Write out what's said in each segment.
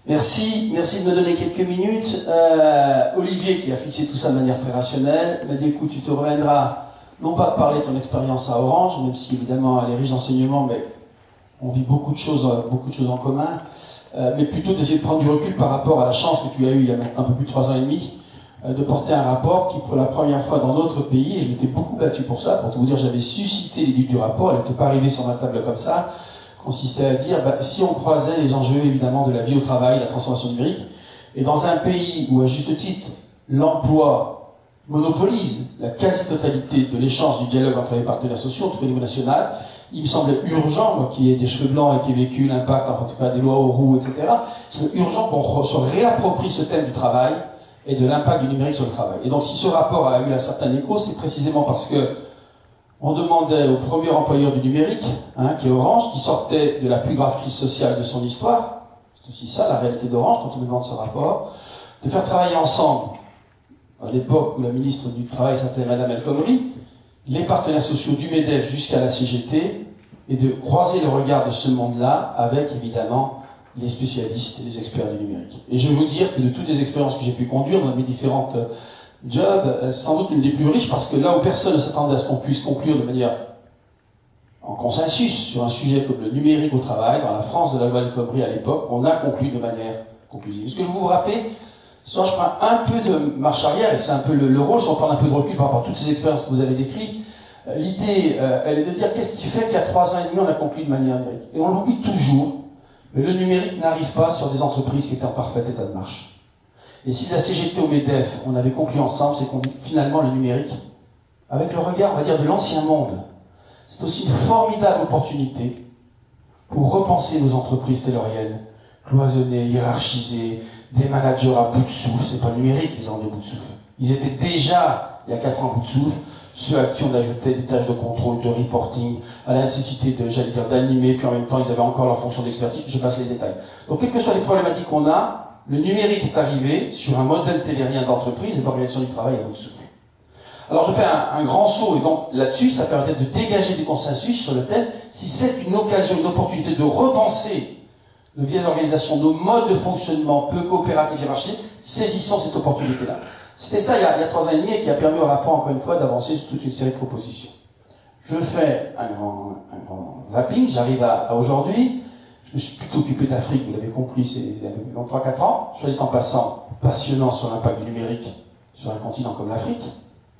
Merci de me donner quelques minutes. Olivier, qui a fixé tout ça de manière très rationnelle, m'a dit écoute, tu te reviendras, non pas de parler de ton expérience à Orange, même si évidemment elle est riche d'enseignements, mais on vit beaucoup de choses en commun, mais plutôt d'essayer de prendre du recul par rapport à la chance que tu as eue il y a maintenant un peu plus de 3 ans et demi, de porter un rapport qui, pour la première fois dans notre pays, et je m'étais beaucoup battu pour ça, pour tout vous dire, j'avais suscité l'étude du rapport, elle n'était pas arrivée sur ma table comme ça, consistait à dire, si on croisait les enjeux évidemment de la vie au travail, la transformation numérique, et dans un pays où, à juste titre, l'emploi monopolise la quasi-totalité de l'échange, du dialogue entre les partenaires sociaux, en tout cas au niveau national, il me semblait urgent, moi qui ai des cheveux blancs et qui ai vécu l'impact, enfin, en tout cas des lois Auroux, etc., il me semblait urgent qu'on se réapproprie ce thème du travail et de l'impact du numérique sur le travail. Et donc si ce rapport a eu un certain écho, c'est précisément parce que on demandait au premier employeur du numérique, qui est Orange, qui sortait de la plus grave crise sociale de son histoire, c'est aussi ça la réalité d'Orange quand on demande ce rapport, de faire travailler ensemble, à l'époque où la ministre du Travail s'appelait Madame El Khomri, les partenaires sociaux du MEDEF jusqu'à la CGT, et de croiser le regard de ce monde-là avec évidemment les spécialistes et les experts du numérique. Et je vais vous dire que de toutes les expériences que j'ai pu conduire dans mes différentes jobs, c'est sans doute une des plus riches parce que là où personne ne s'attendait à ce qu'on puisse conclure de manière en consensus sur un sujet comme le numérique au travail, dans la France de la loi El Khomri à l'époque, on a conclu de manière conclusive. Ce que je veux vous rappeler, soit je prends un peu de marche arrière, et c'est un peu le rôle, si on prend un peu de recul par rapport à toutes ces expériences que vous avez décrites, l'idée, elle est de dire qu'est-ce qui fait qu'il y a 3 ans et demi, on a conclu de manière numérique. Et on l'oublie toujours, mais le numérique n'arrive pas sur des entreprises qui étaient en parfait état de marche. Et si la CGT au MEDEF, on avait conclu ensemble, c'est qu'on dit finalement le numérique, avec le regard, on va dire, de l'ancien monde, c'est aussi une formidable opportunité pour repenser nos entreprises tayloriennes, cloisonnées, hiérarchisées, des managers à bout de souffle. C'est pas le numérique qui les a mis à bout de souffle. Ils étaient déjà, il y a 4 ans, à bout de souffle, ceux à qui on ajoutait des tâches de contrôle, de reporting, à la nécessité d'animer, puis en même temps ils avaient encore leur fonction d'expertise, je passe les détails. Donc quelles que soient les problématiques qu'on a, le numérique est arrivé sur un modèle télérien d'entreprise et d'organisation du travail à bout de souffle. Alors je fais un grand saut, et donc là-dessus, ça permettait de dégager des consensus sur le thème, si c'est une occasion, une opportunité de repenser nos vieilles organisations, nos modes de fonctionnement peu coopératifs et hiérarchiques, saisissons cette opportunité-là. C'était ça il y a 3 ans et demi et qui a permis au rapport, encore une fois, d'avancer sur toute une série de propositions. Je fais un grand zapping, j'arrive à aujourd'hui. Je me suis plutôt occupé d'Afrique, vous l'avez compris, c'est dans 3-4 ans. Soit dit en passant, passionnant sur l'impact du numérique sur un continent comme l'Afrique.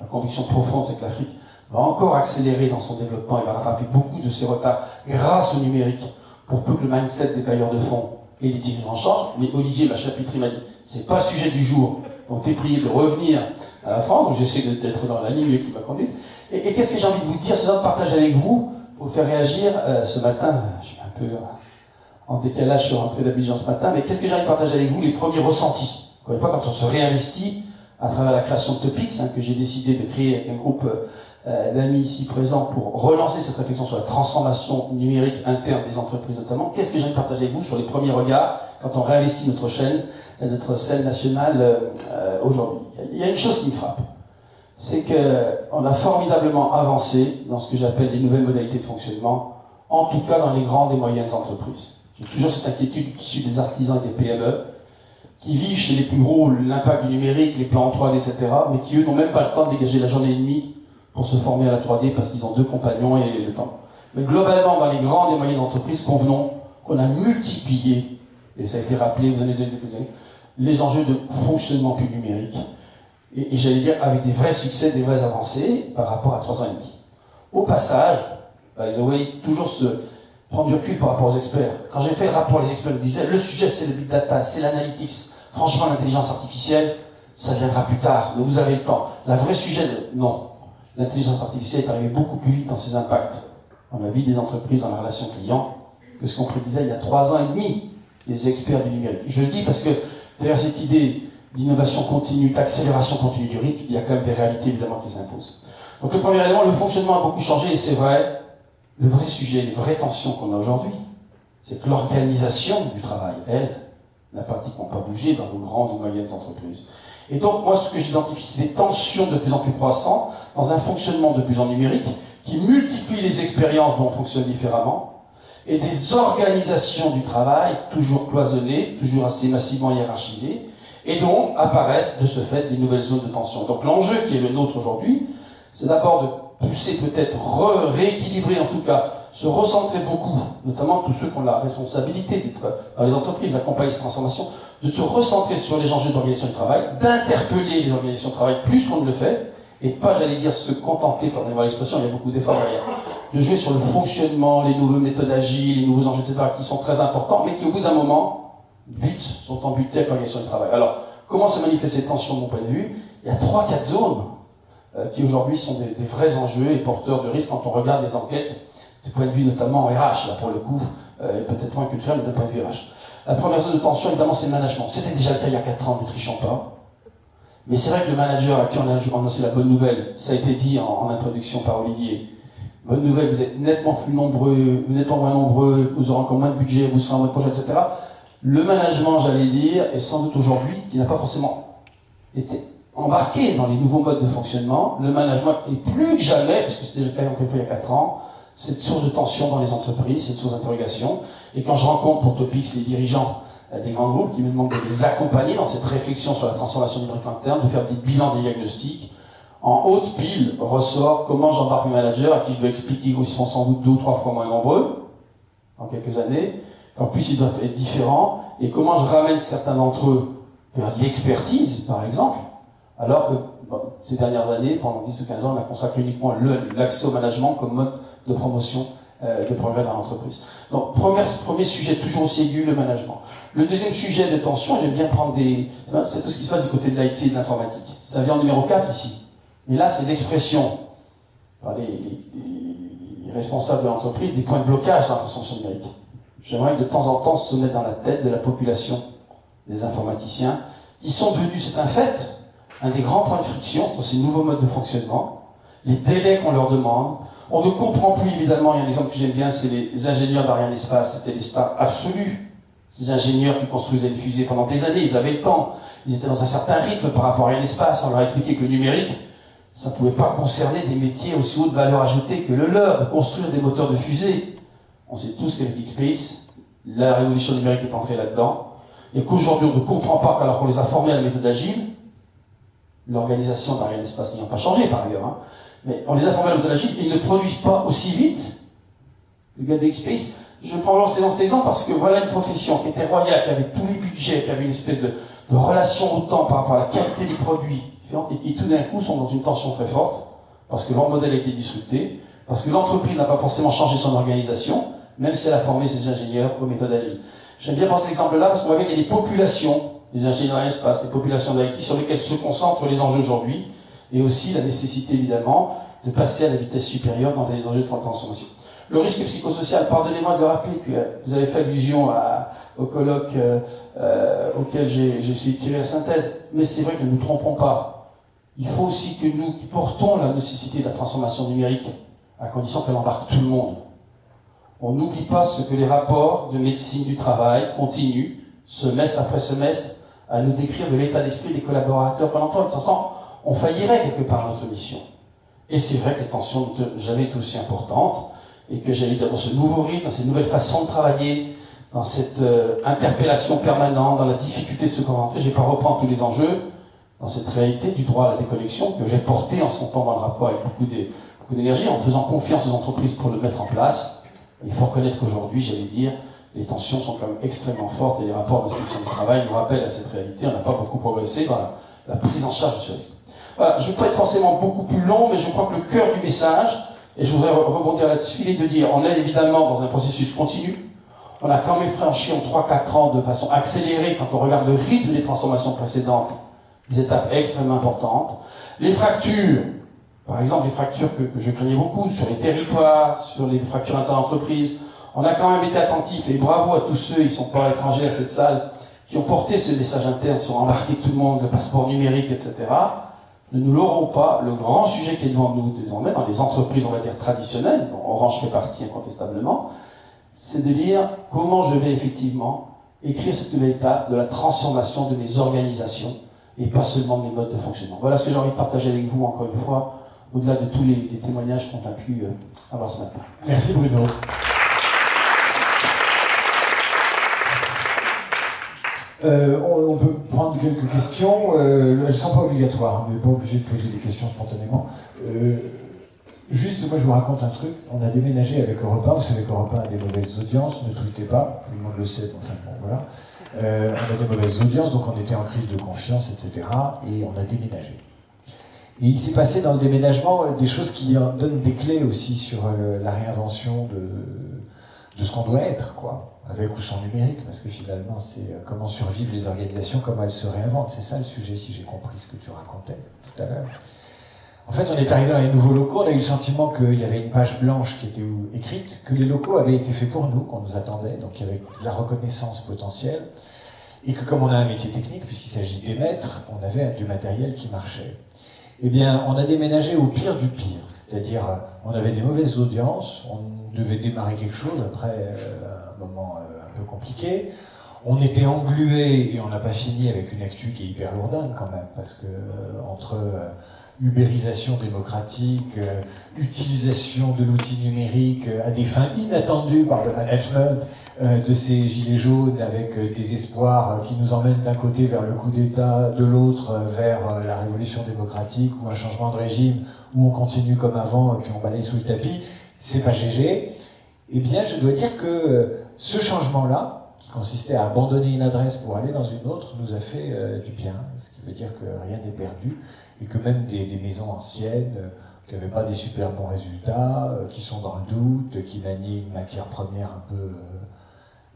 La conviction profonde, c'est que l'Afrique va encore accélérer dans son développement et va rattraper beaucoup de ses retards grâce au numérique, pour peu que le mindset des bailleurs de fonds et des dirigeants change. Mais Olivier, ma chapitre, m'a dit, c'est pas le sujet du jour, donc t'es prié de revenir à la France, donc j'essaie d'être dans la ligne qui m'a conduite. Et qu'est-ce que j'ai envie de vous dire, c'est de partager avec vous, pour vous faire réagir, ce matin, je suis un peu en décalage, je suis rentré d'Abidjan ce matin, mais qu'est-ce que j'ai envie de partager avec vous, les premiers ressentis. Encore une fois, quand on se réinvestit, à travers la création de Topics, que j'ai décidé de créer avec un groupe d'amis ici présents pour relancer cette réflexion sur la transformation numérique interne des entreprises notamment. Qu'est-ce que j'ai envie de partager avec vous sur les premiers regards quand on réinvestit notre scène nationale aujourd'hui. Il y a une chose qui me frappe, c'est qu'on a formidablement avancé dans ce que j'appelle les nouvelles modalités de fonctionnement, en tout cas dans les grandes et moyennes entreprises. J'ai toujours cette inquiétude issue des artisans et des PME, qui vivent chez les plus gros l'impact du numérique, les plans en 3D, etc., mais qui, eux, n'ont même pas le temps de dégager la journée et demie pour se former à la 3D parce qu'ils ont 2 compagnons et le temps. Mais globalement, dans les grandes et moyennes entreprises, convenons qu'on a multiplié, et ça a été rappelé, vous avez donné les enjeux de fonctionnement plus numérique, et j'allais dire avec des vrais succès, des vraies avancées par rapport à 3 ans et demi. Au passage, by the way, toujours prendre du recul par rapport aux experts. Quand j'ai fait le rapport, les experts me disaient, le sujet c'est le big data, c'est l'analytics. Franchement, l'intelligence artificielle, ça viendra plus tard, mais vous avez le temps. Le vrai sujet, non. L'intelligence artificielle est arrivée beaucoup plus vite dans ses impacts, dans la vie des entreprises, dans la relation client, que ce qu'on prédisait il y a 3 ans et demi, les experts du numérique. Je le dis parce que derrière cette idée d'innovation continue, d'accélération continue du rythme, il y a quand même des réalités évidemment qui s'imposent. Donc le premier élément, le fonctionnement a beaucoup changé, et c'est vrai, le vrai sujet, les vraies tensions qu'on a aujourd'hui, c'est que l'organisation du travail, elle, n'a pratiquement pas bougé dans nos grandes ou moyennes entreprises. Et donc, moi, ce que j'identifie, c'est des tensions de plus en plus croissantes dans un fonctionnement de plus en numérique qui multiplie les expériences dont on fonctionne différemment et des organisations du travail toujours cloisonnées, toujours assez massivement hiérarchisées, et donc apparaissent de ce fait des nouvelles zones de tension. Donc l'enjeu qui est le nôtre aujourd'hui, c'est d'abord de pousser peut-être, rééquilibrer en tout cas, se recentrer beaucoup, notamment tous ceux qui ont la responsabilité d'être dans les entreprises, d'accompagner cette transformation, de se recentrer sur les enjeux d'organisation du travail, d'interpeller les organisations de travail plus qu'on ne le fait, et pas, j'allais dire, se contenter, pardonnez-moi l'expression, il y a beaucoup d'efforts derrière, de jouer sur le fonctionnement, les nouvelles méthodes agiles, les nouveaux enjeux, etc., qui sont très importants, mais qui, au bout d'un moment, sont embutés avec l'organisation du travail. Alors, comment se manifestent ces tensions de mon point de vue? Il y a 3-4 zones qui, aujourd'hui, sont des vrais enjeux et porteurs de risques quand on regarde les enquêtes, du point de vue notamment RH, là, pour le coup, et peut-être moins culturel, mais d'un point de vue RH. La première zone de tension, évidemment, c'est le management. C'était déjà le cas il y a 4 ans, ne trichons pas. Mais c'est vrai que le manager à qui on a annoncé la bonne nouvelle, ça a été dit en introduction par Olivier. Bonne nouvelle, vous êtes nettement plus nombreux, nettement moins nombreux, vous aurez encore moins de budget, vous serez en mode projet, etc. Le management, j'allais dire, est sans doute aujourd'hui, qui n'a pas forcément été embarqué dans les nouveaux modes de fonctionnement, le management est plus que jamais, parce que c'était déjà le cas encore une fois il y a 4 ans, cette source de tension dans les entreprises, cette source d'interrogation. Et quand je rencontre pour Topix les dirigeants des grands groupes qui me demandent de les accompagner dans cette réflexion sur la transformation numérique interne, de faire des bilans, des diagnostics, en haute pile ressort comment j'embarque mes managers à qui je dois expliquer qu'ils seront sans doute 2 ou 3 fois moins nombreux dans quelques années, qu'en plus ils doivent être différents, et comment je ramène certains d'entre eux vers l'expertise, par exemple, alors que ces dernières années, pendant 10 ou 15 ans, on a consacré uniquement l'accès au management comme mode de promotion de progrès dans l'entreprise. Donc, premier sujet toujours aussi aigu, le management. Le deuxième sujet de tension, j'aime bien prendre c'est tout ce qui se passe du côté de l'IT et de l'informatique. Ça vient en numéro 4 ici. Mais là, c'est l'expression par les responsables de l'entreprise des points de blocage dans la transformation numérique. J'aimerais que de temps en temps se mettre dans la tête de la population des informaticiens qui sont devenus, c'est un fait, un des grands points de friction dans ces nouveaux modes de fonctionnement, les délais qu'on leur demande. On ne comprend plus, évidemment, il y a un exemple que j'aime bien, c'est les ingénieurs d'Ariane Espace, c'était les stars absolues. Ces ingénieurs qui construisaient des fusées pendant des années, ils avaient le temps, ils étaient dans un certain rythme par rapport à Ariane Espace, on leur a expliqué que le numérique, ça ne pouvait pas concerner des métiers aussi haute valeur ajoutée que le leur, de construire des moteurs de fusée. On sait tous qu'avec X-Space, la révolution numérique est entrée là-dedans, et qu'aujourd'hui on ne comprend pas qu'alors qu'on les a formés à la méthode agile, l'organisation d'Ariane Espace n'ayant pas changé par ailleurs, hein, mais on les a formés à la méthode agile et ils ne produisent pas aussi vite que le gars de X-Space. Je prends cet exemple parce que voilà une profession qui était royale, qui avait tous les budgets, qui avait une espèce de relation au temps par rapport à la qualité des produits, et qui tout d'un coup sont dans une tension très forte, parce que leur modèle a été disrupté, parce que l'entreprise n'a pas forcément changé son organisation, même si elle a formé ses ingénieurs aux méthodes agiles. J'aime bien penser cet exemple-là parce qu'on voit bien qu'il y a des populations, les ingénieurs à l'espace, les populations d'IT sur lesquelles se concentrent les enjeux aujourd'hui, et aussi la nécessité évidemment de passer à la vitesse supérieure dans des enjeux de transformation. Le risque psychosocial, pardonnez-moi de le rappeler, puis vous avez fait allusion au colloque auquel j'ai essayé de tirer la synthèse, mais c'est vrai que ne nous trompons pas. Il faut aussi que nous, qui portons la nécessité de la transformation numérique, à condition qu'elle embarque tout le monde, on n'oublie pas ce que les rapports de médecine du travail continuent, semestre après semestre, à nous décrire de l'état d'esprit des collaborateurs qu'on entend. De toute façon, on faillirait quelque part à notre mission. Et c'est vrai que les tensions n'ont jamais été aussi importantes, et que j'allais dire dans ce nouveau rythme, dans ces nouvelles façons de travailler, dans cette interpellation permanente, dans la difficulté de se concentrer, je ne vais pas reprendre tous les enjeux, dans cette réalité du droit à la déconnexion que j'ai porté en son temps dans le rapport avec beaucoup d'énergie, en faisant confiance aux entreprises pour le mettre en place. Il faut reconnaître qu'aujourd'hui, j'allais dire, les tensions sont quand même extrêmement fortes et les rapports d'inspection du travail nous rappellent à cette réalité. On n'a pas beaucoup progressé dans la prise en charge de ce risque. Voilà, je ne veux pas être forcément beaucoup plus long, mais je crois que le cœur du message, et je voudrais rebondir là-dessus, il est de dire, on est évidemment dans un processus continu. On a quand même franchi en 3-4 ans de façon accélérée, quand on regarde le rythme des transformations précédentes, des étapes extrêmement importantes. Les fractures, par exemple les fractures que je craignais beaucoup, sur les territoires, sur les fractures inter-entreprises, on a quand même été attentifs, et bravo à tous ceux, ils ne sont pas étrangers à cette salle, qui ont porté ce message interne sur embarquer tout le monde, le passeport numérique, etc. Ne nous l'aurons pas, le grand sujet qui est devant nous désormais, dans les entreprises, on va dire, traditionnelles, dont Orange fait partie incontestablement, c'est de dire comment je vais effectivement écrire cette nouvelle étape de la transformation de mes organisations, et pas seulement de mes modes de fonctionnement. Voilà ce que j'ai envie de partager avec vous, encore une fois, au-delà de tous les témoignages qu'on a pu avoir ce matin. Merci Bruno. On peut prendre quelques questions. Elles ne sont pas obligatoires, on n'est pas obligé de poser des questions spontanément. Juste, moi je vous raconte un truc. On a déménagé avec Europe 1. Vous savez qu'Europe 1 a des mauvaises audiences, ne tweetez pas, tout le monde le sait, enfin bon voilà. On a des mauvaises audiences, donc on était en crise de confiance, etc. Et on a déménagé. Et il s'est passé dans le déménagement des choses qui donnent des clés aussi sur la réinvention de ce qu'on doit être, quoi, avec ou sans numérique, parce que finalement c'est comment survivent les organisations, comment elles se réinventent. C'est ça le sujet, si j'ai compris ce que tu racontais tout à l'heure. En fait, on est arrivé dans les nouveaux locaux, on a eu le sentiment qu'il y avait une page blanche qui était écrite, que les locaux avaient été faits pour nous, qu'on nous attendait, donc il y avait de la reconnaissance potentielle, et que comme on a un métier technique, puisqu'il s'agit d'émettre, on avait du matériel qui marchait. Eh bien, on a déménagé au pire du pire, c'est-à-dire on avait des mauvaises audiences, on devait démarrer quelque chose après un moment un peu compliqué, on était englué et on n'a pas fini avec une actu qui est hyper lourdingue quand même, parce que entre ubérisation démocratique, utilisation de l'outil numérique à des fins inattendues par le management de ces gilets jaunes, avec des espoirs qui nous emmènent d'un côté vers le coup d'État, de l'autre vers la révolution démocratique ou un changement de régime où on continue comme avant et puis on balaye sous le tapis, c'est pas GG. Eh bien, je dois dire que ce changement-là, qui consistait à abandonner une adresse pour aller dans une autre, nous a fait du bien, ce qui veut dire que rien n'est perdu. Et que même des maisons anciennes qui n'avaient pas des super bons résultats, qui sont dans le doute, qui manient une matière première un peu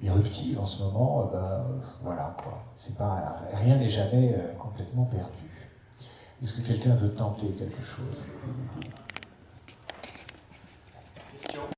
éruptive en ce moment, voilà quoi. C'est pas, rien n'est jamais complètement perdu. Est-ce que quelqu'un veut tenter quelque chose ?